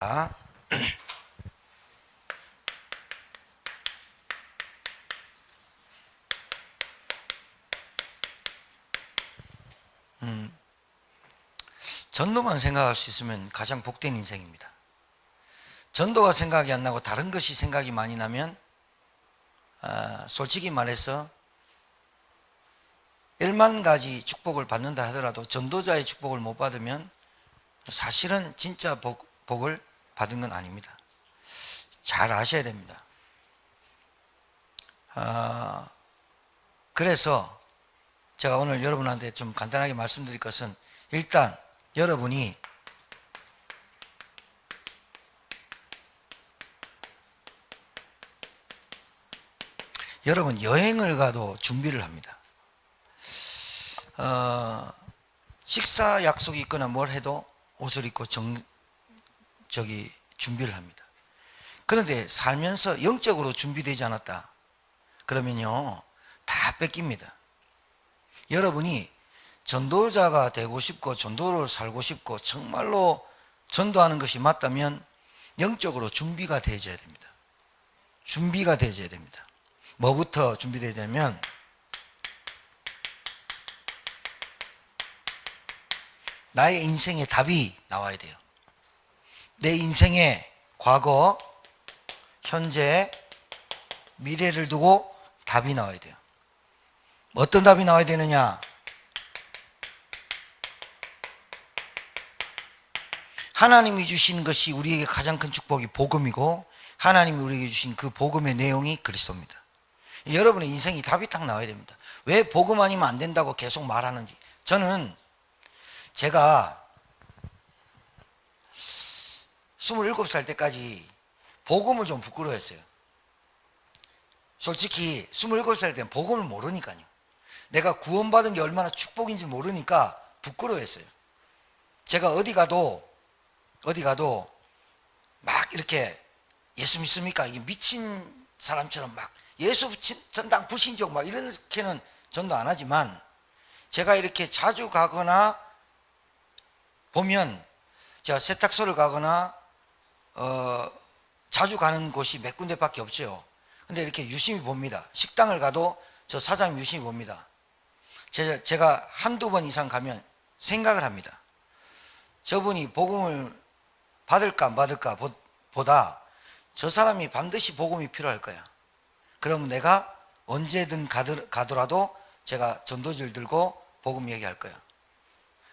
아, 전도만 생각할 수 있으면 가장 복된 인생입니다. 전도가 생각이 안 나고 다른 것이 생각이 많이 나면 솔직히 말해서 1만 가지 축복을 받는다 하더라도 전도자의 축복을 못 받으면 사실은 진짜 복을 받은 건 아닙니다. 잘 아셔야 됩니다. 그래서 제가 오늘 여러분한테 좀 간단하게 말씀드릴 것은, 일단 여러분 여행을 가도 준비를 합니다. 식사 약속이 있거나 뭘 해도 옷을 입고 준비를 합니다. 그런데 살면서 영적으로 준비되지 않았다 그러면요, 다 뺏깁니다. 여러분이 전도자가 되고 싶고 전도를 살고 싶고 정말로 전도하는 것이 맞다면 영적으로 준비가 되어야 됩니다. 준비가 되어야 됩니다. 뭐부터 준비되냐면, 나의 인생의 답이 나와야 돼요. 내 인생의 과거, 현재, 미래를 두고 답이 나와야 돼요. 어떤 답이 나와야 되느냐? 하나님이 주신 것이 우리에게 가장 큰 축복이 복음이고, 하나님이 우리에게 주신 그 복음의 내용이 그리스도입니다. 여러분의 인생이 답이 딱 나와야 됩니다. 왜 복음 아니면 안 된다고 계속 말하는지. 저는 제가 27살 때까지 복음을 좀 부끄러워했어요. 솔직히 27살 때는 복음을 모르니까요. 내가 구원받은 게 얼마나 축복인지 모르니까 부끄러워했어요. 제가 어디 가도 막 이렇게 예수 믿습니까? 이게 미친 사람처럼 막 예수 전당 불신족 막 이렇게는 전도 안 하지만, 제가 이렇게 자주 가거나 보면, 제가 세탁소를 가거나 자주 가는 곳이 몇 군데밖에 없죠. 근데 이렇게 유심히 봅니다. 식당을 가도 저 사장님 유심히 봅니다. 제가 한두 번 이상 가면 생각을 합니다. 저분이 복음을 받을까 안 받을까 보다 저 사람이 반드시 복음이 필요할 거야. 그러면 내가 언제든 가더라도 제가 전도지를 들고 복음 얘기할 거야.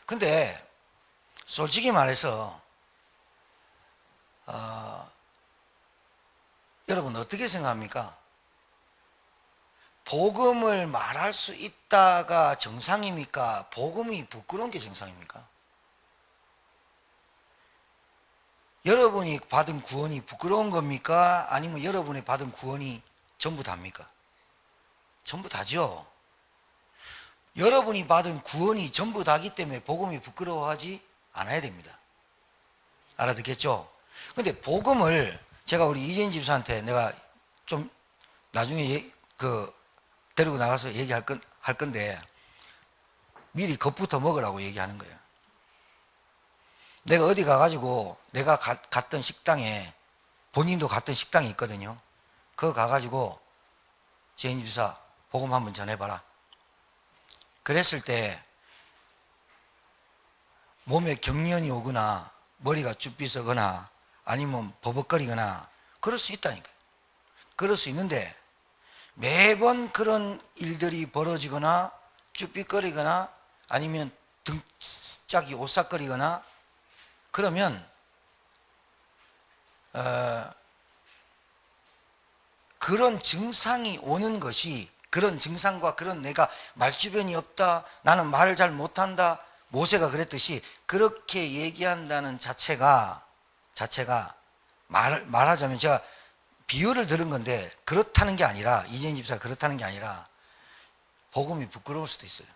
근데 솔직히 말해서 여러분 어떻게 생각합니까? 복음을 말할 수 있다가 정상입니까? 복음이 부끄러운 게 정상입니까? 여러분이 받은 구원이 부끄러운 겁니까? 아니면 여러분이 받은 구원이 전부 다입니까? 전부 다죠. 여러분이 받은 구원이 전부 다기 때문에 복음이 부끄러워하지 않아야 됩니다. 알아듣겠죠? 근데 복음을 제가 우리 이재인 집사한테 내가 좀 나중에 데리고 나가서 할 건데, 미리 겁부터 먹으라고 얘기하는 거예요. 내가 어디 가가지고 내가 갔던 식당에, 본인도 갔던 식당이 있거든요. 그거 가가지고 재인 집사 복음 한번 전해봐라. 그랬을 때 몸에 경련이 오거나 머리가 쭈삐서거나 아니면 버벅거리거나 그럴 수 있다니까요. 그럴 수 있는데 매번 그런 일들이 벌어지거나 쭈삐거리거나 아니면 등짝이 오싹거리거나 그러면 그런 증상이 오는 것이, 그런 증상과 그런 내가 말주변이 없다, 나는 말을 잘 못한다, 모세가 그랬듯이 그렇게 얘기한다는 자체가 말하자면, 제가 비유를 들은 건데 그렇다는 게 아니라, 이재인 집사가 그렇다는 게 아니라 복음이 부끄러울 수도 있어요.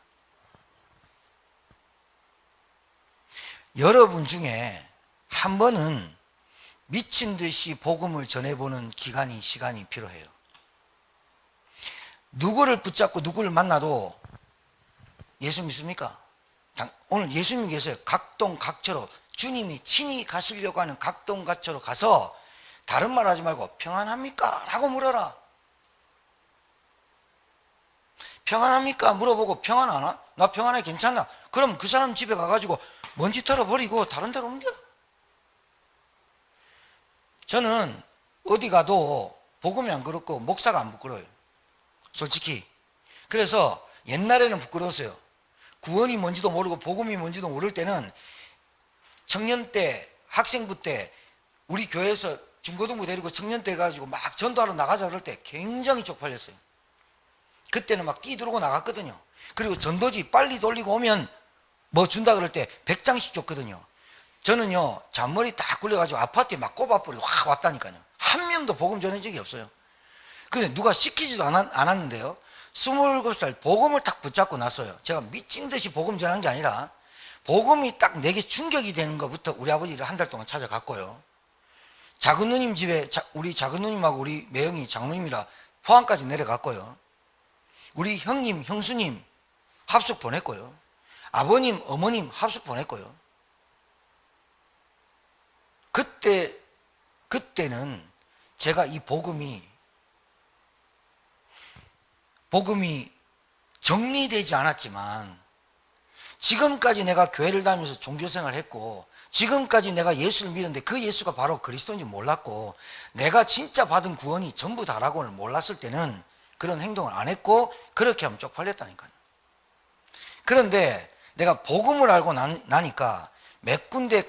여러분 중에 한 번은 미친 듯이 복음을 전해보는 시간이 필요해요. 누구를 붙잡고 누구를 만나도 예수 믿습니까? 오늘 예수 믿고 계세요. 각동 각처로 주님이 친히 가시려고 하는 각동각처로 가서 다른 말 하지 말고 평안합니까? 라고 물어라. 평안합니까? 물어보고 평안하나? 나 평안해 괜찮나? 그럼 그 사람 집에 가가지고 먼지 털어버리고 다른 데로 옮겨라. 저는 어디 가도 복음이 안 그렇고 목사가 안 부끄러워요. 솔직히. 그래서 옛날에는 부끄러웠어요. 구원이 뭔지도 모르고 복음이 뭔지도 모를 때는 청년 때, 학생부 때 우리 교회에서 중고등부 데리고 청년 때 가지고 막 전도하러 나가자 그럴 때 굉장히 쪽팔렸어요. 그때는 막 뛰들고 나갔거든요. 그리고 전도지 빨리 돌리고 오면 뭐 준다 그럴 때 100장씩 줬거든요. 저는요 잔머리 딱 굴려가지고 아파트에 막 꼽아버리고 확 왔다니까요. 한 명도 복음 전한 적이 없어요. 근데 누가 시키지도 않았는데요, 27살 복음을 딱 붙잡고 났어요. 제가 미친 듯이 복음 전한 게 아니라 복음이 딱 내게 충격이 되는 것부터 우리 아버지를 한 달 동안 찾아갔고요. 작은 누님 집에 우리 작은 누님하고 우리 매형이 장로님이라 포항까지 내려갔고요. 우리 형님, 형수님 합숙 보냈고요. 아버님, 어머님 합숙 보냈고요. 그때는 제가 이 복음이 정리되지 않았지만 지금까지 내가 교회를 다니면서 종교생활을 했고 지금까지 내가 예수를 믿었는데 그 예수가 바로 그리스도인지 몰랐고 내가 진짜 받은 구원이 전부 다라고는 몰랐을 때는 그런 행동을 안 했고 그렇게 하면 쪽팔렸다니까요. 그런데 내가 복음을 알고 나니까 몇 군데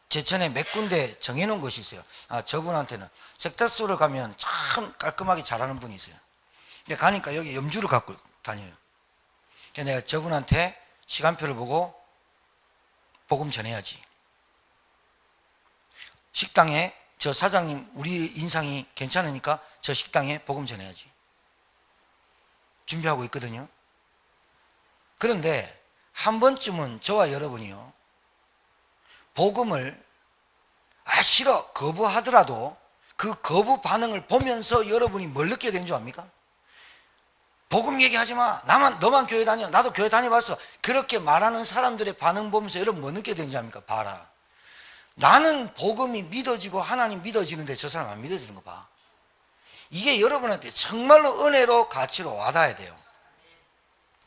제천에 몇 군데 정해놓은 것이 있어요. 저분한테는 sektat소를 가면 참 깔끔하게 잘하는 분이 있어요. 가니까 여기 염주를 갖고 다녀요. 내가 저분한테 시간표를 보고 복음 전해야지. 식당에 저 사장님 우리 인상이 괜찮으니까 저 식당에 복음 전해야지. 준비하고 있거든요. 그런데 한 번쯤은 저와 여러분이요, 복음을 싫어 거부하더라도 그 거부 반응을 보면서 여러분이 뭘 느끼게 되는 줄 압니까? 복음 얘기하지 마. 너만 교회 다녀. 나도 교회 다녀봤어. 그렇게 말하는 사람들의 반응 보면서 여러분 뭐 느끼게 되는지 압니까? 봐라. 나는 복음이 믿어지고 하나님 믿어지는데 저 사람 안 믿어지는 거 봐. 이게 여러분한테 정말로 은혜로 가치로 와닿아야 돼요.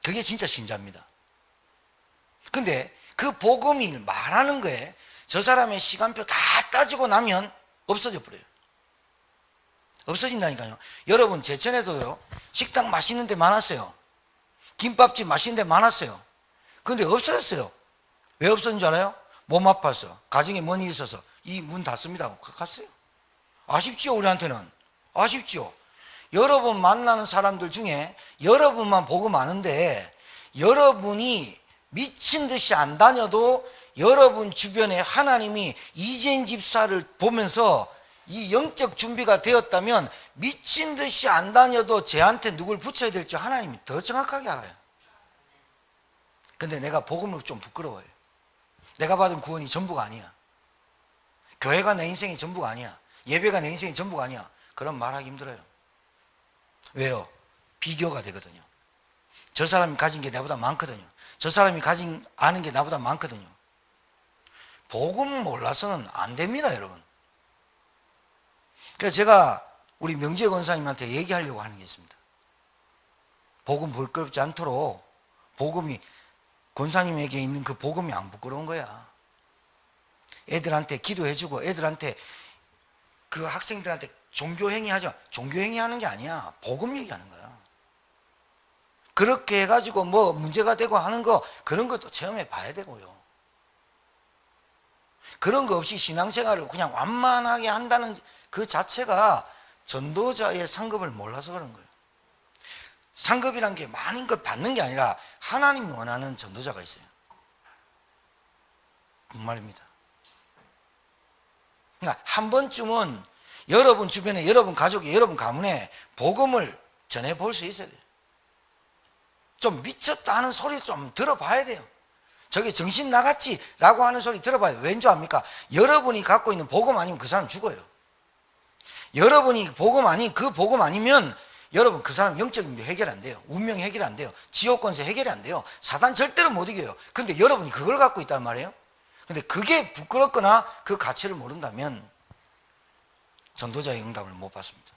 그게 진짜 신자입니다. 근데 그 복음이 말하는 거에 저 사람의 시간표 다 따지고 나면 없어져 버려요. 없어진다니까요. 여러분 제천에도요 식당 맛있는 데 많았어요. 김밥집 맛있는 데 많았어요. 그런데 없어졌어요. 왜 없어진 줄 알아요? 몸 아파서, 가정에 뭔 일이 있어서 이 문 닫습니다. 갔어요. 아쉽지요. 우리한테는 아쉽지요. 여러분 만나는 사람들 중에 여러분만 복음 아는데 여러분이 미친 듯이 안 다녀도 여러분 주변에 하나님이 이재인 집사를 보면서 이 영적 준비가 되었다면 미친 듯이 안 다녀도 쟤한테 누굴 붙여야 될지 하나님이 더 정확하게 알아요. 근데 내가 복음을 좀 부끄러워요. 내가 받은 구원이 전부가 아니야. 교회가 내 인생이 전부가 아니야. 예배가 내 인생이 전부가 아니야. 그런 말하기 힘들어요. 왜요? 비교가 되거든요. 저 사람이 가진 게 나보다 많거든요. 저 사람이 아는 게 나보다 많거든요. 복음 몰라서는 안 됩니다, 여러분. 그래서 제가 우리 명재 권사님한테 얘기하려고 하는 게 있습니다. 복음 부끄럽지 않도록 복음이 권사님에게 있는 그 복음이 안 부끄러운 거야. 애들한테 기도해주고 애들한테 그 학생들한테 종교행위 하죠. 종교행위 하는 게 아니야. 복음 얘기하는 거야. 그렇게 해가지고 뭐 문제가 되고 하는 거 그런 것도 체험해 봐야 되고요. 그런 거 없이 신앙생활을 그냥 완만하게 한다는 그 자체가 전도자의 상급을 몰라서 그런 거예요. 상급이란 게 많은 걸 받는 게 아니라 하나님이 원하는 전도자가 있어요. 그 말입니다. 그러니까 한 번쯤은 여러분 주변에, 여러분 가족에, 여러분 가문에 복음을 전해볼 수 있어야 돼요. 좀 미쳤다 하는 소리 좀 들어봐야 돼요. 저게 정신 나갔지 라고 하는 소리 들어봐요. 왠지 압니까? 여러분이 갖고 있는 복음 아니면 그 사람 죽어요. 여러분이 복음 아닌 그 복음 아니면 여러분 그 사람 영적인 문제 해결 안 돼요. 운명 해결 안 돼요. 지옥 권세 해결이 안 돼요. 사단 절대로 못 이겨요. 근데 여러분이 그걸 갖고 있단 말이에요. 근데 그게 부끄럽거나 그 가치를 모른다면 전도자의 응답을 못 받습니다.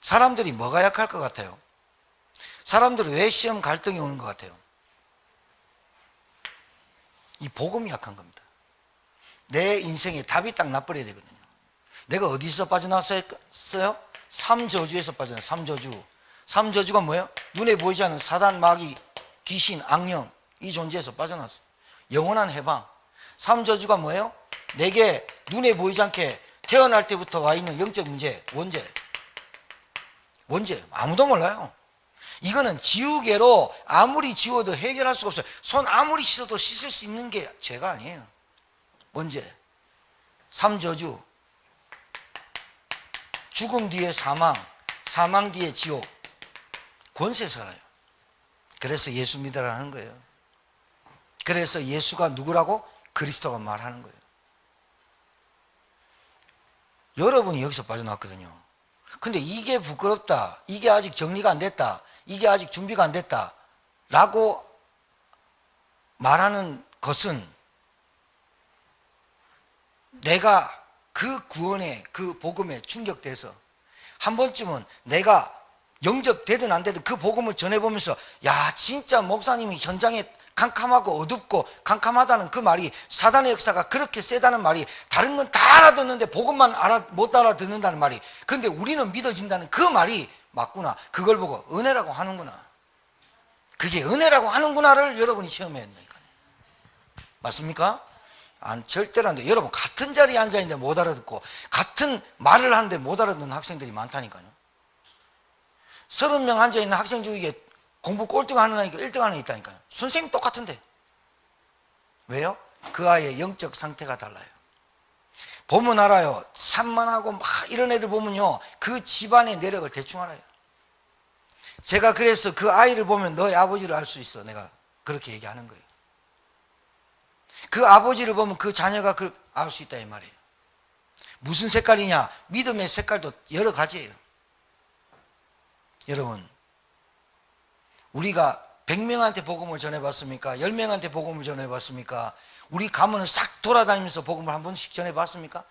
사람들이 뭐가 약할 것 같아요? 사람들은 왜 시험 갈등이 오는 것 같아요? 이 복음이 약한 겁니다. 내 인생에 답이 딱 나버려야 되거든요. 내가 어디서 빠져나왔어요? 삼저주에서 빠져나왔어요. 삼저주. 삼저주가 뭐예요? 눈에 보이지 않는 사단, 마귀, 귀신, 악령, 이 존재에서 빠져나왔어요. 영원한 해방. 삼저주가 뭐예요? 내게 눈에 보이지 않게 태어날 때부터 와 있는 영적 문제, 원죄. 아무도 몰라요. 이거는 지우개로 아무리 지워도 해결할 수가 없어요. 손 아무리 씻어도 씻을 수 있는 게 죄가 아니에요. 원죄. 삼저주. 죽음 뒤에 사망, 사망 뒤에 지옥. 권세 살아요. 그래서 예수 믿으라는 거예요. 그래서 예수가 누구라고? 그리스도가 말하는 거예요. 여러분이 여기서 빠져나왔거든요. 근데 이게 부끄럽다, 이게 아직 정리가 안 됐다, 이게 아직 준비가 안 됐다 라고 말하는 것은 내가 그 구원에, 그 복음에 충격돼서 한 번쯤은 내가 영접되든 안 되든 그 복음을 전해보면서 야, 진짜 목사님이 현장에 캄캄하고 어둡고 캄캄하다는 그 말이, 사단의 역사가 그렇게 세다는 말이, 다른 건 다 알아듣는데 복음만 못 알아듣는다는 말이, 근데 우리는 믿어진다는 그 말이 맞구나. 그걸 보고 은혜라고 하는구나, 그게 은혜라고 하는구나를 여러분이 체험해야 된다니까요. 맞습니까? 절대로 안 돼. 여러분, 같은 자리에 앉아있는데 못 알아듣고 같은 말을 하는데 못 알아듣는 학생들이 많다니까요. 30명 앉아있는 학생 중에 공부 꼴등 하는 아이가 1등 하는 애 있다니까요. 선생님 똑같은데. 왜요? 그 아이의 영적 상태가 달라요. 보면 알아요. 산만하고 막 이런 애들 보면요, 그 집안의 내력을 대충 알아요. 제가 그래서 그 아이를 보면 너의 아버지를 알 수 있어, 내가 그렇게 얘기하는 거예요. 그 아버지를 보면 그 자녀가 알 수 있다 이 말이에요. 무슨 색깔이냐? 믿음의 색깔도 여러 가지예요. 여러분, 우리가 100명한테 복음을 전해봤습니까? 10명한테 복음을 전해봤습니까? 우리 가문을 싹 돌아다니면서 복음을 한 번씩 전해봤습니까?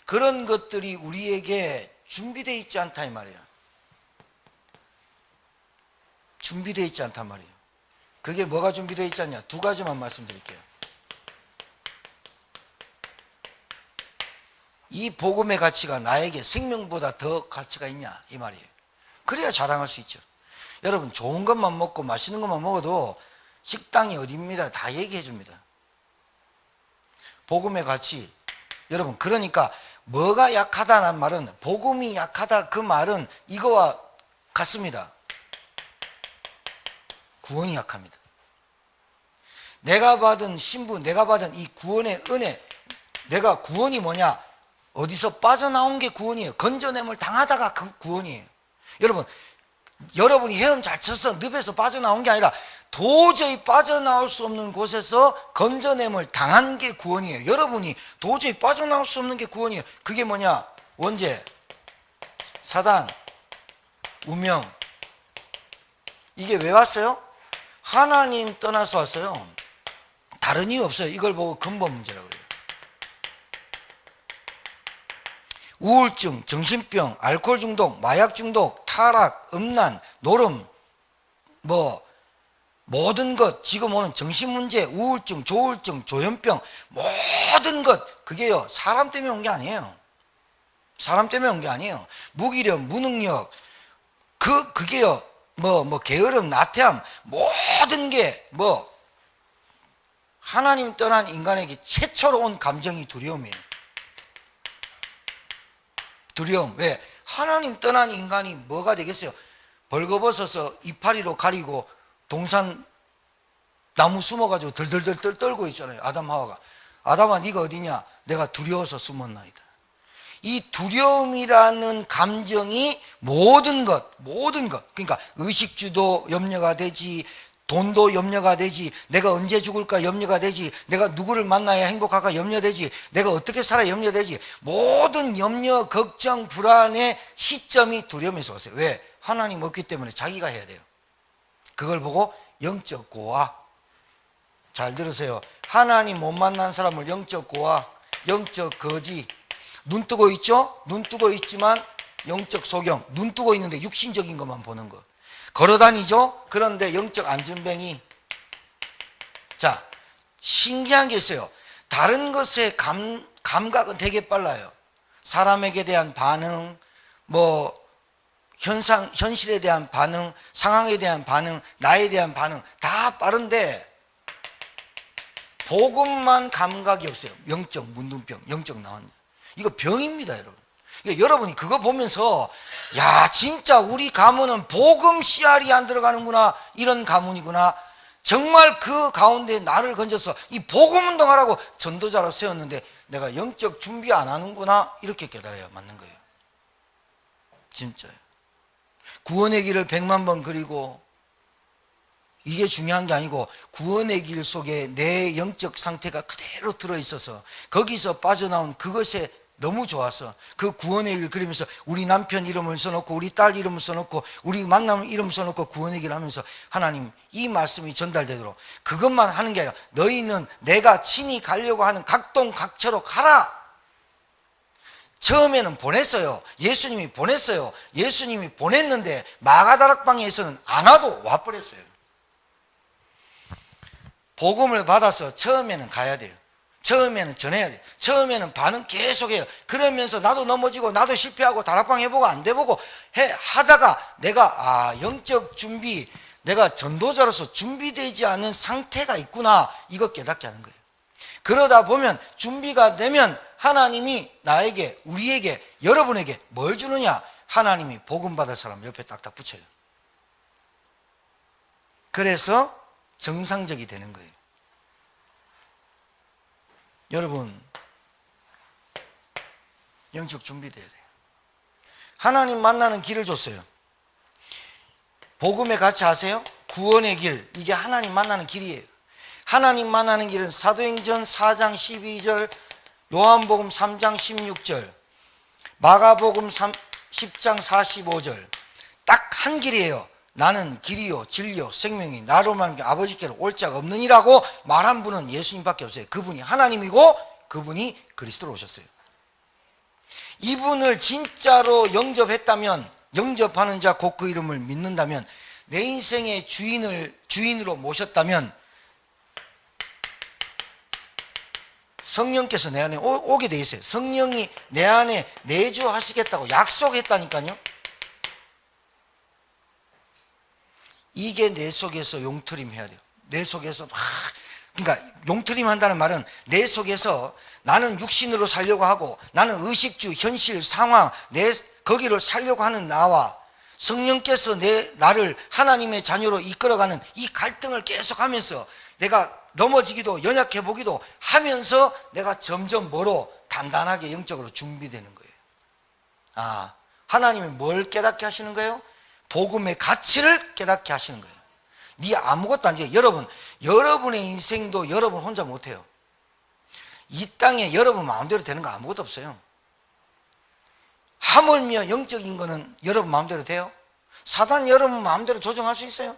그런 것들이 우리에게 준비되어 있지 않다 이 말이에요. 준비되어 있지 않단 말이에요. 그게 뭐가 준비되어 있지 않냐? 두 가지만 말씀드릴게요. 이 복음의 가치가 나에게 생명보다 더 가치가 있냐 이 말이에요. 그래야 자랑할 수 있죠. 여러분, 좋은 것만 먹고 맛있는 것만 먹어도 식당이 어디입니다 다 얘기해 줍니다. 복음의 가치. 여러분, 그러니까 뭐가 약하다는 말은, 복음이 약하다 그 말은 이거와 같습니다. 구원이 약합니다. 내가 받은 신부, 내가 받은 이 구원의 은혜, 내가 구원이 뭐냐? 어디서 빠져나온 게 구원이에요. 건져냄을 당하다가 그 구원이에요. 여러분, 여러분이 헤엄 잘 쳐서 늪에서 빠져나온 게 아니라 도저히 빠져나올 수 없는 곳에서 건져냄을 당한 게 구원이에요. 여러분이 도저히 빠져나올 수 없는 게 구원이에요. 그게 뭐냐? 원죄, 사단, 운명. 이게 왜 왔어요? 하나님 떠나서 왔어요. 다른 이유 없어요. 이걸 보고 근본 문제라고 그래요. 우울증, 정신병, 알코올 중독, 마약 중독, 타락, 음란, 노름, 모든 것, 지금 오는 정신문제, 우울증, 조울증, 조현병, 모든 것, 그게요, 사람 때문에 온 게 아니에요. 사람 때문에 온 게 아니에요. 무기력, 무능력, 그게요, 게으름, 나태함, 모든 게, 하나님 떠난 인간에게 최초로 온 감정이 두려움이에요. 두려움. 왜? 하나님 떠난 인간이 뭐가 되겠어요? 벌거벗어서 이파리로 가리고 동산 나무 숨어가지고 덜덜덜 떨고 있잖아요. 아담 하와가. 아담아, 네가 어디냐? 내가 두려워서 숨었나이다. 이 두려움이라는 감정이 모든 것, 그러니까 의식주도 염려가 되지, 돈도 염려가 되지, 내가 언제 죽을까 염려가 되지, 내가 누구를 만나야 행복할까 염려되지, 내가 어떻게 살아야 염려되지, 모든 염려, 걱정, 불안의 시점이 두려움에서 왔어요. 왜? 하나님 없기 때문에 자기가 해야 돼요. 그걸 보고 영적 고아, 잘 들으세요. 하나님 못 만난 사람을 영적 고아, 영적 거지. 눈 뜨고 있죠? 눈 뜨고 있지만 영적 소경. 눈 뜨고 있는데 육신적인 것만 보는 거. 걸어다니죠? 그런데 영적 안전뱅이. 자, 신기한 게 있어요. 다른 것의 감각은 되게 빨라요. 사람에게 대한 반응, 현실에 대한 반응, 상황에 대한 반응, 나에 대한 반응 다 빠른데 복음만 감각이 없어요. 영적 문둥병, 영적 나왔네. 이거 병입니다, 여러분. 그러니까 여러분이 그거 보면서 야, 진짜 우리 가문은 복음 씨알이 안 들어가는구나, 이런 가문이구나. 정말 그 가운데 나를 건져서 이 복음 운동하라고 전도자로 세웠는데 내가 영적 준비 안 하는구나, 이렇게 깨달아야 맞는 거예요. 진짜요. 구원의 길을 100만 번 그리고 이게 중요한 게 아니고 구원의 길 속에 내 영적 상태가 그대로 들어있어서 거기서 빠져나온 그것에 너무 좋아서 그 구원의 길 그리면서 우리 남편 이름을 써놓고 우리 딸 이름을 써놓고 우리 만남 이름을 써놓고 구원의 길 하면서 하나님 이 말씀이 전달되도록 그것만 하는 게 아니라 너희는 내가 친히 가려고 하는 각동 각처로 가라. 처음에는 보냈어요. 예수님이 보냈어요. 예수님이 보냈는데 마가다락방에서는 안 와도 와버렸어요. 복음을 받아서 처음에는 가야 돼요. 처음에는 전해야 돼요. 처음에는 반응 계속해요. 그러면서 나도 넘어지고 나도 실패하고 다락방 해보고 안 돼보고 하다가 내가 영적 준비, 내가 전도자로서 준비되지 않은 상태가 있구나, 이거 깨닫게 하는 거예요. 그러다 보면 준비가 되면 하나님이 나에게, 우리에게, 여러분에게 뭘 주느냐? 하나님이 복음 받을 사람 옆에 딱딱 붙여요. 그래서 정상적이 되는 거예요. 여러분, 영적 준비돼야 돼요. 하나님 만나는 길을 줬어요. 복음에 같이 아세요? 구원의 길, 이게 하나님 만나는 길이에요. 하나님 만나는 길은 사도행전 4장 12절, 요한복음 3장 16절, 마가복음 10장 45절, 딱 한 길이에요. 나는 길이요 진리요 생명이 나로만 아버지께로 올 자가 없느니라고 말한 분은 예수님밖에 없어요. 그분이 하나님이고 그분이 그리스도로 오셨어요. 이분을 진짜로 영접했다면, 영접하는 자 곧 그 이름을 믿는다면, 내 인생의 주인으로 모셨다면 성령께서 내 안에 오게 돼 있어요. 성령이 내 안에 내주하시겠다고 약속했다니까요. 이게 내 속에서 용트림 해야 돼요. 내 속에서 그러니까 용트림 한다는 말은 내 속에서 나는 육신으로 살려고 하고 나는 의식주, 현실, 상황, 거기를 살려고 하는 나와 성령께서 나를 하나님의 자녀로 이끌어가는 이 갈등을 계속하면서 내가 넘어지기도 연약해 보기도 하면서 내가 점점 단단하게 영적으로 준비되는 거예요. 하나님이 뭘 깨닫게 하시는 거예요? 복음의 가치를 깨닫게 하시는 거예요. 네 아무것도 안 돼. 여러분의 인생도 여러분 혼자 못해요. 이 땅에 여러분 마음대로 되는 거 아무것도 없어요. 하물며 영적인 거는 여러분 마음대로 돼요? 사단 여러분 마음대로 조정할 수 있어요?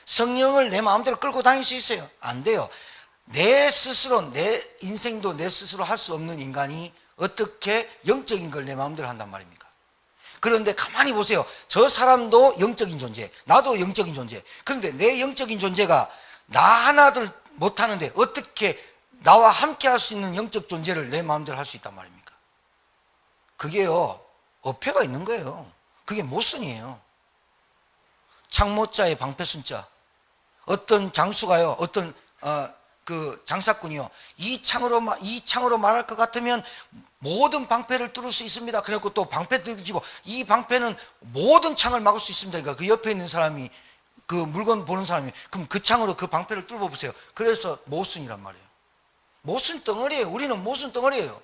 성령을 내 마음대로 끌고 다닐 수 있어요? 안 돼요. 내 스스로, 내 인생도 내 스스로 할 수 없는 인간이 어떻게 영적인 걸 내 마음대로 한단 말입니까? 그런데 가만히 보세요. 저 사람도 영적인 존재, 나도 영적인 존재. 그런데 내 영적인 존재가 나 하나들 못하는데 어떻게 나와 함께 할 수 있는 영적 존재를 내 마음대로 할 수 있단 말입니까? 그게요, 어폐가 있는 거예요. 그게 모순이에요. 창모자의 방패순자. 어떤 장수가요, 어떤 그 장사꾼이요, 이 창으로 말할 것 같으면 모든 방패를 뚫을 수 있습니다. 그래갖고 또 방패 들고 이 방패는 모든 창을 막을 수 있습니다. 그러니까 그 옆에 있는 사람이, 그 물건 보는 사람이, 그럼 그 창으로 그 방패를 뚫어 보세요. 그래서 모순이란 말이에요. 모순 덩어리예요. 우리는 모순 덩어리예요.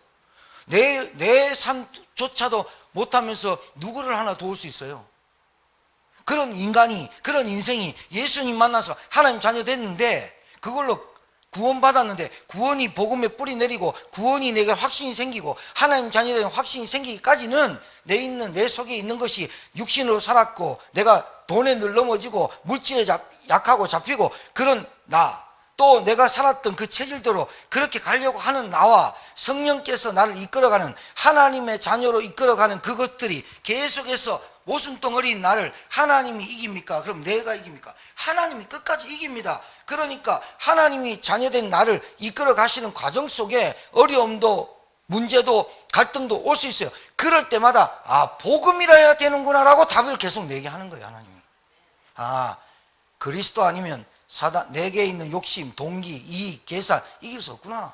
내 삶조차도 못하면서 누구를 하나 도울 수 있어요? 그런 인간이, 그런 인생이 예수님 만나서 하나님 자녀 됐는데, 그걸로 구원받았는데, 구원이 복음에 뿌리 내리고 구원이 내게 확신이 생기고 하나님 자녀 되는 확신이 생기기까지는 내 속에 있는 것이 육신으로 살았고 내가 돈에 늘 넘어지고 물질에 약하고 잡히고 그런 나, 또 내가 살았던 그 체질대로 그렇게 가려고 하는 나와 성령께서 나를 이끌어가는 하나님의 자녀로 이끌어가는 그것들이 계속해서 모순덩어리인 나를 하나님이 이깁니까? 그럼 내가 이깁니까? 하나님이 끝까지 이깁니다. 그러니까 하나님이 자녀된 나를 이끌어 가시는 과정 속에 어려움도 문제도 갈등도 올 수 있어요. 그럴 때마다 복음이라야 되는구나 라고 답을 계속 내게 하는 거예요. 하나님이. 그리스도 아니면 사단, 내게 있는 욕심, 동기, 이익, 계산 이길 수 없구나.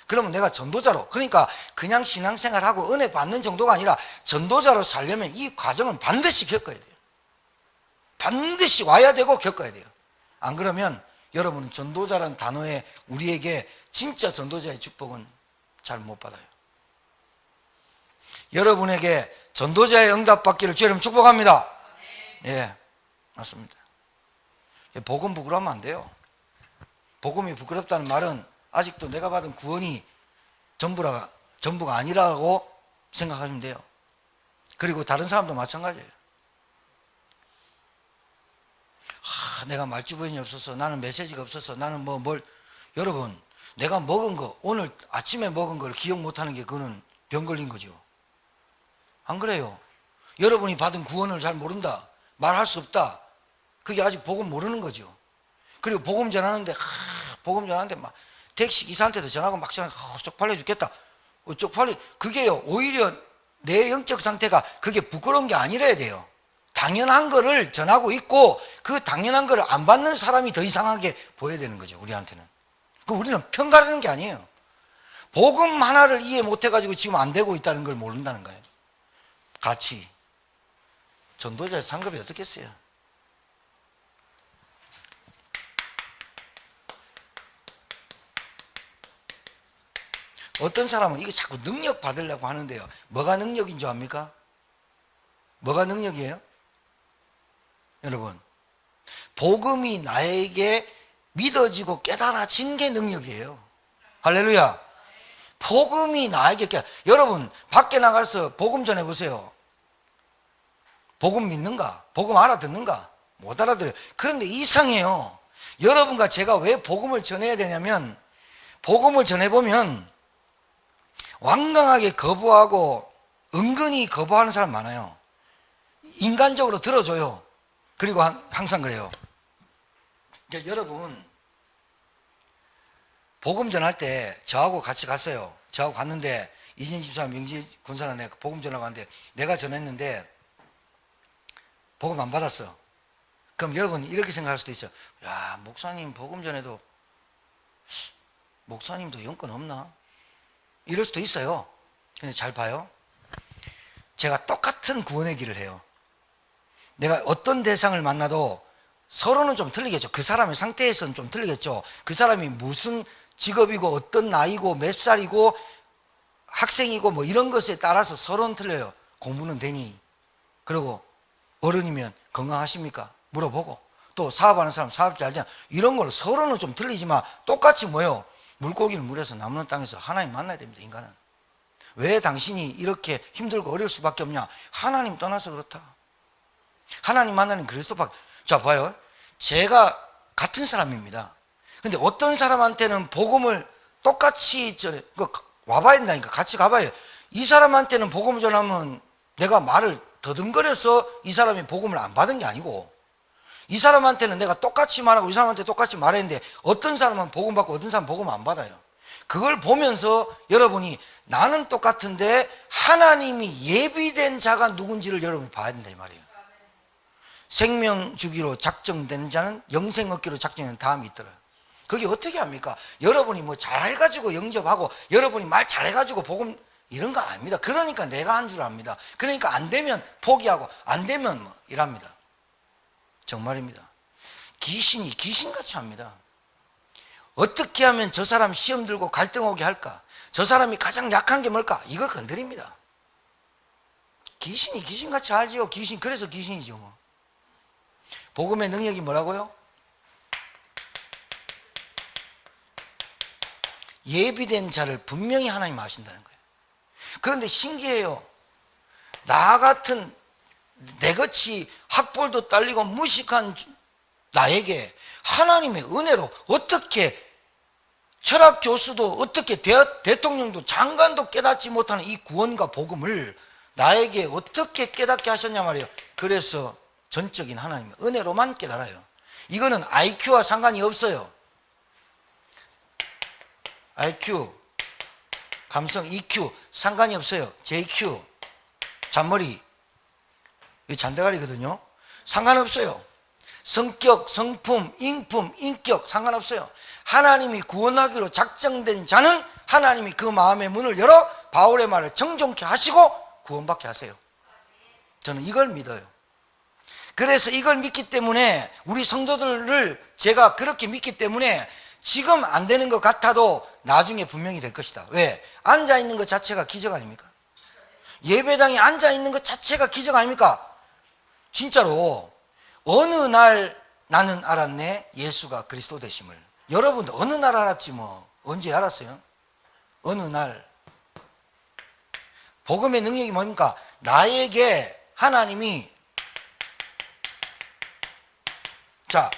그러면 내가 전도자로, 그러니까 그냥 신앙생활하고 은혜 받는 정도가 아니라 전도자로 살려면 이 과정은 반드시 겪어야 돼요. 반드시 와야 되고 겪어야 돼요. 안 그러면 여러분은 전도자라는 단어에 우리에게 진짜 전도자의 축복은 잘 못 받아요. 여러분에게 전도자의 응답받기를 주님 축복합니다. 예, 맞습니다. 복음 부끄러우면 안 돼요. 복음이 부끄럽다는 말은 아직도 내가 받은 구원이 전부가 아니라고 생각하시면 돼요. 그리고 다른 사람도 마찬가지예요. 내가 말주변이 없어서, 나는 메시지가 없어서, 나는 여러분, 내가 먹은 거, 오늘 아침에 먹은 걸 기억 못하는 게 그거는 병 걸린 거죠. 안 그래요? 여러분이 받은 구원을 잘 모른다, 말할 수 없다, 그게 아직 복음 모르는 거죠. 그리고 복음 전하는데 막 택시 기사한테도 전화하고 막 쪽팔려 죽겠다, 그게요, 오히려 내 영적 상태가 그게 부끄러운 게 아니라야 돼요. 당연한 거를 전하고 있고 그 당연한 거를 안 받는 사람이 더 이상하게 보여야 되는 거죠. 우리한테는. 우리는 편가르는 게 아니에요. 복음 하나를 이해 못해가지고 지금 안 되고 있다는 걸 모른다는 거예요. 같이 전도자의 상급이 어떻겠어요? 어떤 사람은 이게 자꾸 능력 받으려고 하는데요, 뭐가 능력인 줄 압니까? 뭐가 능력이에요? 여러분, 복음이 나에게 믿어지고 깨달아진 게 능력이에요. 할렐루야. 복음이 나에게 여러분 밖에 나가서 복음 전해보세요. 복음 믿는가? 복음 알아듣는가? 못 알아들어요. 그런데 이상해요. 여러분과 제가 왜 복음을 전해야 되냐면, 복음을 전해보면 완강하게 거부하고 은근히 거부하는 사람 많아요. 인간적으로 들어줘요. 그리고 항상 그래요. 그러니까 여러분, 복음 전할 때 저하고 같이 갔어요. 저하고 갔는데 이진 집사님, 명지 군사는 내가 복음 전하고 갔는데 내가 전했는데 복음 안 받았어. 그럼 여러분 이렇게 생각할 수도 있어요. 야, 목사님 복음 전해도 목사님도 영권 없나? 이럴 수도 있어요. 근데 잘 봐요. 제가 똑같은 구원의 길을 해요. 내가 어떤 대상을 만나도 서로는 좀 틀리겠죠. 그 사람의 상태에서는 좀 틀리겠죠. 그 사람이 무슨 직업이고 어떤 나이고 몇 살이고 학생이고 뭐 이런 것에 따라서 서로는 틀려요. 공부는 되니, 그리고 어른이면 건강하십니까? 물어보고, 또 사업하는 사람 사업 잘 되냐, 이런 걸로 서로는 좀 틀리지만 똑같이 뭐예요? 물고기를 물에서 남는 땅에서 하나님 만나야 됩니다. 인간은. 왜 당신이 이렇게 힘들고 어려울 수밖에 없냐? 하나님 떠나서 그렇다. 하나님 만나는 그리스도밖에. 자, 봐요. 제가 같은 사람입니다. 근데 어떤 사람한테는 복음을 똑같이 와봐야 된다니까. 같이 가봐요. 이 사람한테는 복음을 전하면 내가 말을 더듬거려서 이 사람이 복음을 안 받은 게 아니고, 이 사람한테는 내가 똑같이 말하고 이 사람한테 똑같이 말했는데 어떤 사람은 복음 받고 어떤 사람은 복음 안 받아요. 그걸 보면서 여러분이 나는 똑같은데 하나님이 예비된 자가 누군지를 여러분이 봐야 된다 이 말이에요. 생명 주기로 작정된 자는 영생 얻기로 작정된 다음이 있더라. 그게 어떻게 합니까? 여러분이 뭐 잘해가지고 영접하고 여러분이 말 잘해가지고 복음 이런 거 아닙니다. 그러니까 내가 한 줄 압니다. 그러니까 안 되면 포기하고 안 되면 뭐 이랍니다. 정말입니다. 귀신이 귀신같이 합니다. 어떻게 하면 저 사람 시험 들고 갈등 오게 할까? 저 사람이 가장 약한 게 뭘까? 이거 건드립니다. 귀신이 귀신같이 알지요. 귀신, 그래서 귀신이죠 뭐. 복음의 능력이 뭐라고요? 예비된 자를 분명히 하나님 아신다는 거예요. 그런데 신기해요. 나 같은 내같이 학벌도 딸리고 무식한 나에게 하나님의 은혜로 어떻게 철학 교수도 어떻게 대통령도 장관도 깨닫지 못하는 이 구원과 복음을 나에게 어떻게 깨닫게 하셨냐 말이에요. 그래서 전적인 하나님의 은혜로만 깨달아요. 이거는 IQ와 상관이 없어요. IQ, 감성, EQ 상관이 없어요. JQ, 잔머리, 이 잔대가리거든요. 상관없어요. 성격, 성품, 인품, 인격 상관없어요. 하나님이 구원하기로 작정된 자는 하나님이 그 마음의 문을 열어 바울의 말을 정종케 하시고 구원받게 하세요. 저는 이걸 믿어요. 그래서 이걸 믿기 때문에 우리 성도들을 제가 그렇게 믿기 때문에 지금 안 되는 것 같아도 나중에 분명히 될 것이다. 왜? 앉아있는 것 자체가 기적 아닙니까? 예배당에 앉아있는 것 자체가 기적 아닙니까? 진짜로 어느 날 나는 알았네, 예수가 그리스도 되심을. 여러분도 어느 날 알았지 뭐. 언제 알았어요? 어느 날. 복음의 능력이 뭡니까? 나에게 하나님이 자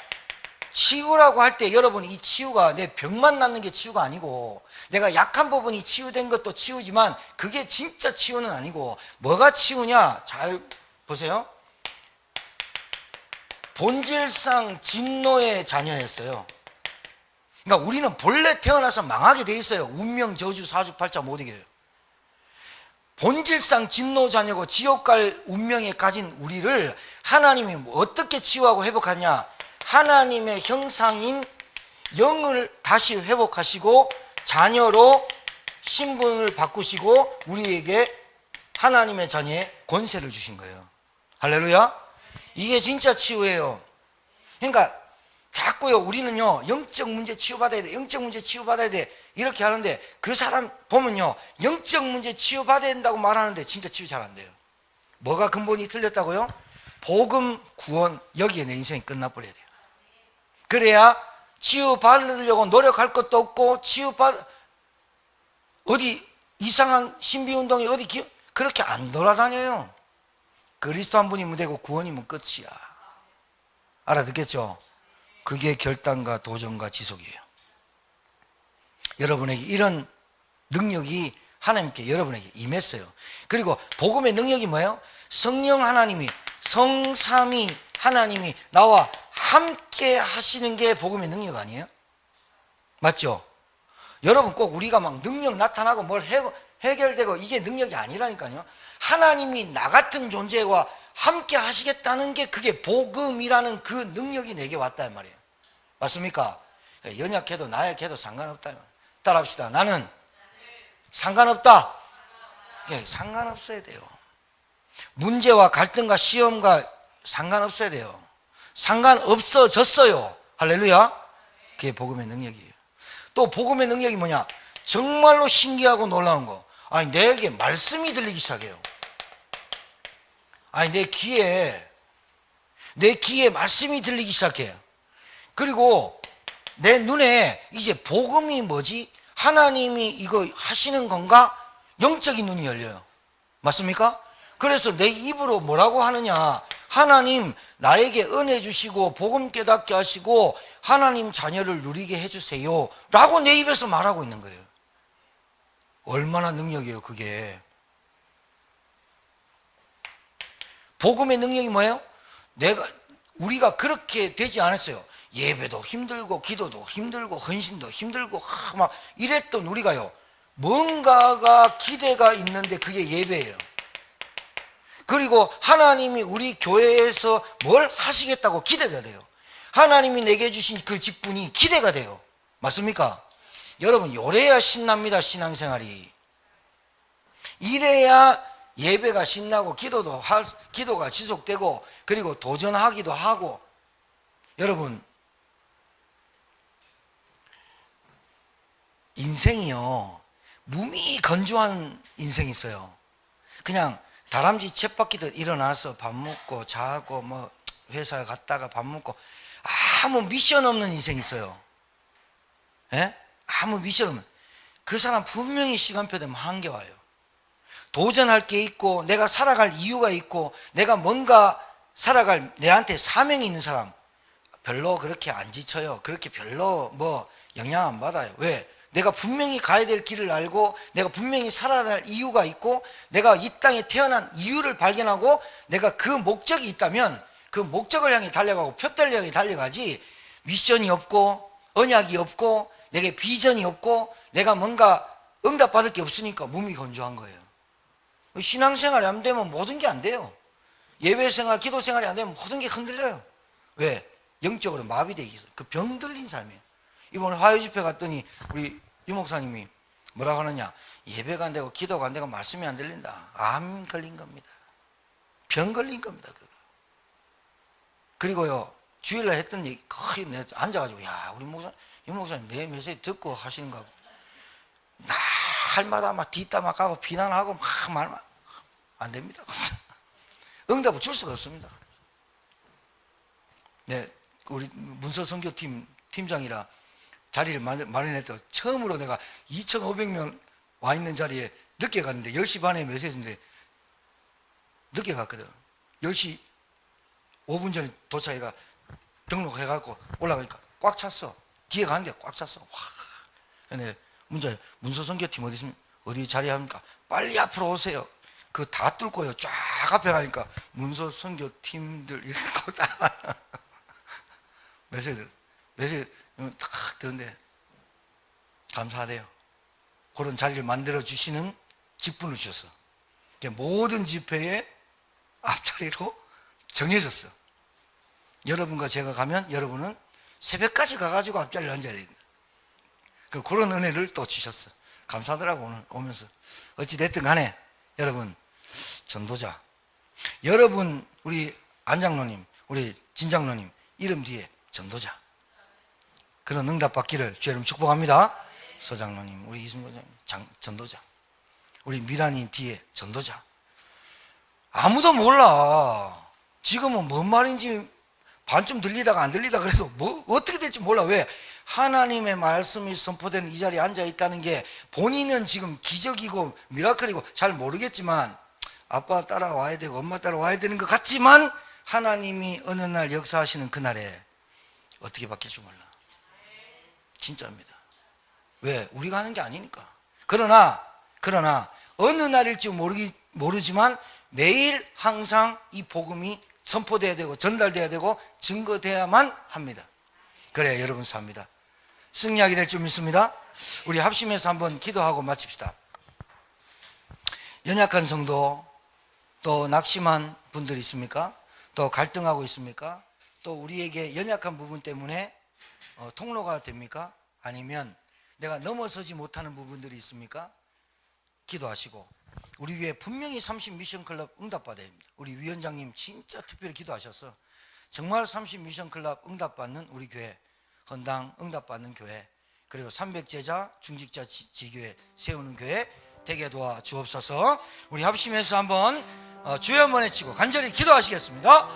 치유라고 할 때 여러분, 이 치유가 내 병만 낫는 게 치유가 아니고, 내가 약한 부분이 치유된 것도 치유지만 그게 진짜 치유는 아니고, 뭐가 치유냐? 잘 보세요. 본질상 진노의 자녀였어요. 그러니까 우리는 본래 태어나서 망하게 돼 있어요. 운명, 저주, 사주팔자 못 이겨요. 본질상 진노 자녀고 지옥 갈 운명에 가진 우리를 하나님이 어떻게 치유하고 회복하냐? 하나님의 형상인 영을 다시 회복하시고 자녀로 신분을 바꾸시고 우리에게 하나님의 자녀의 권세를 주신 거예요. 할렐루야. 이게 진짜 치유예요. 그러니까 자꾸요 우리는요 영적 문제 치유받아야 돼, 영적 문제 치유받아야 돼 이렇게 하는데, 그 사람 보면요 영적 문제 치유받아야 된다고 말하는데 진짜 치유 잘 안 돼요. 뭐가 근본이 틀렸다고요? 복음, 구원, 여기에 내 인생이 끝나버려야 돼요. 그래야 치유받으려고 노력할 것도 없고, 어디 이상한 신비운동에 어디 그렇게 안 돌아다녀요. 그리스도 한 분이면 되고 구원이면 끝이야. 알아듣겠죠? 그게 결단과 도전과 지속이에요. 여러분에게 이런 능력이 하나님께 여러분에게 임했어요. 그리고 복음의 능력이 뭐예요? 성령 하나님이, 성삼위 하나님이 나와 함께 하시는 게 복음의 능력 아니에요? 맞죠? 여러분 꼭 우리가 막 능력 나타나고 뭘 해결되고 이게 능력이 아니라니까요. 하나님이 나 같은 존재와 함께 하시겠다는 게 그게 복음이라는 그 능력이 내게 왔다 이 말이에요. 맞습니까? 연약해도 나약해도 상관없다. 따라합시다. 나는 상관없다. 상관없어야 돼요. 문제와 갈등과 시험과 상관없어야 돼요. 상관없어졌어요. 할렐루야. 그게 복음의 능력이에요. 또 복음의 능력이 뭐냐? 정말로 신기하고 놀라운 거. 아니 내게 말씀이 들리기 시작해요. 아니 내 귀에 말씀이 들리기 시작해요. 그리고 내 눈에 이제 복음이 뭐지? 하나님이 이거 하시는 건가? 영적인 눈이 열려요. 맞습니까? 그래서 내 입으로 뭐라고 하느냐? 하나님 나에게 은혜 주시고 복음 깨닫게 하시고 하나님 자녀를 누리게 해주세요 라고 내 입에서 말하고 있는 거예요. 얼마나 능력이에요 그게. 복음의 능력이 뭐예요? 우리가 그렇게 되지 않았어요. 예배도 힘들고 기도도 힘들고 헌신도 힘들고 막 이랬던 우리가요, 뭔가가 기대가 있는데 그게 예배예요. 그리고 하나님이 우리 교회에서 뭘 하시겠다고 기대가 돼요. 하나님이 내게 주신 그 직분이 기대가 돼요. 맞습니까? 여러분 요래야 신납니다. 신앙생활이 이래야 예배가 신나고 기도가 지속되고 그리고 도전하기도 하고. 여러분 인생이요 무미 건조한 인생이 있어요. 그냥 다람쥐 쳇바퀴듯 일어나서 밥 먹고 자고 뭐 회사 갔다가 밥 먹고 아무 미션 없는 인생이 있어요. 예? 아무 미션 없는. 그 사람 분명히 시간표 되면 한계 와요. 도전할 게 있고 내가 살아갈 이유가 있고 내가 뭔가 살아갈 내한테 사명이 있는 사람, 별로 그렇게 안 지쳐요. 그렇게 별로 뭐 영향 안 받아요. 왜? 내가 분명히 가야 될 길을 알고 내가 분명히 살아야 할 이유가 있고 내가 이 땅에 태어난 이유를 발견하고 내가 그 목적이 있다면 그 목적을 향해 달려가고 표대를 향해 달려가지, 미션이 없고 언약이 없고 내게 비전이 없고 내가 뭔가 응답받을 게 없으니까 몸이 건조한 거예요. 신앙생활이 안 되면 모든 게 안 돼요. 예배생활, 기도생활이 안 되면 모든 게 흔들려요. 왜? 영적으로 마비되어 있어요. 그 병들린 삶이에요. 이번에 화요집회 갔더니 우리 유 목사님이 뭐라고 하느냐, 예배가 안 되고 기도가 안 되고 말씀이 안 들린다. 암 걸린 겁니다. 병 걸린 겁니다. 그거. 그리고요, 주일날 했던 얘기 거의 앉아가지고, 야, 우리 유 목사님 내 메시지 듣고 하시는가 보다. 날마다 막 뒷담화 까고 비난하고 막 말만 안 됩니다. 응답을 줄 수가 없습니다. 네, 우리 문서 선교팀 팀장이라 자리를 마련했다. 처음으로 내가 2,500명 와 있는 자리에 늦게 갔는데 10시 반에 메시지인데 늦게 갔거든. 10시 5분 전에 도착해가 등록해갖고 올라가니까 꽉 찼어. 뒤에 가는데 꽉 찼어. 와. 근데 문서 선교팀 어디 있으면 어디 자리합니까? 빨리 앞으로 오세요. 그 다 뚫고요. 쫙 앞에 가니까 문서 선교팀들 이렇게 딱 메시지 탁 되는데 감사하대요. 그런 자리를 만들어 주시는 직분을 주셨어. 모든 집회의 앞자리로 정해졌어. 여러분과 제가 가면 여러분은 새벽까지 가가지고 앞자리를 앉아야 된다. 그런 은혜를 또 주셨어. 감사하더라고. 오늘 오면서 어찌 됐든 간에 여러분 전도자, 여러분 우리 안장로님, 우리 진장로님 이름 뒤에 전도자, 그런 응답 받기를 주의 이름 축복합니다. 서장로님, 우리 이승권장님 전도자, 우리 미라님 뒤에 전도자. 아무도 몰라. 지금은 뭔 말인지 반쯤 들리다가 안 들리다가 그래서 뭐 어떻게 될지 몰라. 왜? 하나님의 말씀이 선포되는 이 자리에 앉아 있다는 게 본인은 지금 기적이고 미라클이고 잘 모르겠지만, 아빠 따라와야 되고 엄마 따라와야 되는 것 같지만 하나님이 어느 날 역사하시는 그날에 어떻게 바뀔지 몰라. 진짜입니다. 왜? 우리가 하는 게 아니니까. 그러나 어느 날일지 모르지만 매일 항상 이 복음이 선포돼야 되고 전달돼야 되고 증거돼야만 합니다. 그래야 여러분 삽니다. 승리하게 될 줄 믿습니다. 우리 합심해서 한번 기도하고 마칩시다. 연약한 성도, 또 낙심한 분들이 있습니까? 또 갈등하고 있습니까? 또 우리에게 연약한 부분 때문에 통로가 됩니까? 아니면 내가 넘어서지 못하는 부분들이 있습니까? 기도하시고, 우리 교회 분명히 30 미션 클럽 응답받아야 됩니다. 우리 위원장님 진짜 특별히 기도하셨어. 정말 30 미션 클럽 응답받는 우리 교회, 헌당 응답받는 교회, 그리고 300제자 중직자 지교회 세우는 교회 되게 도와주옵소서. 우리 합심해서 한번 주여 한번 외치고 간절히 기도하시겠습니다.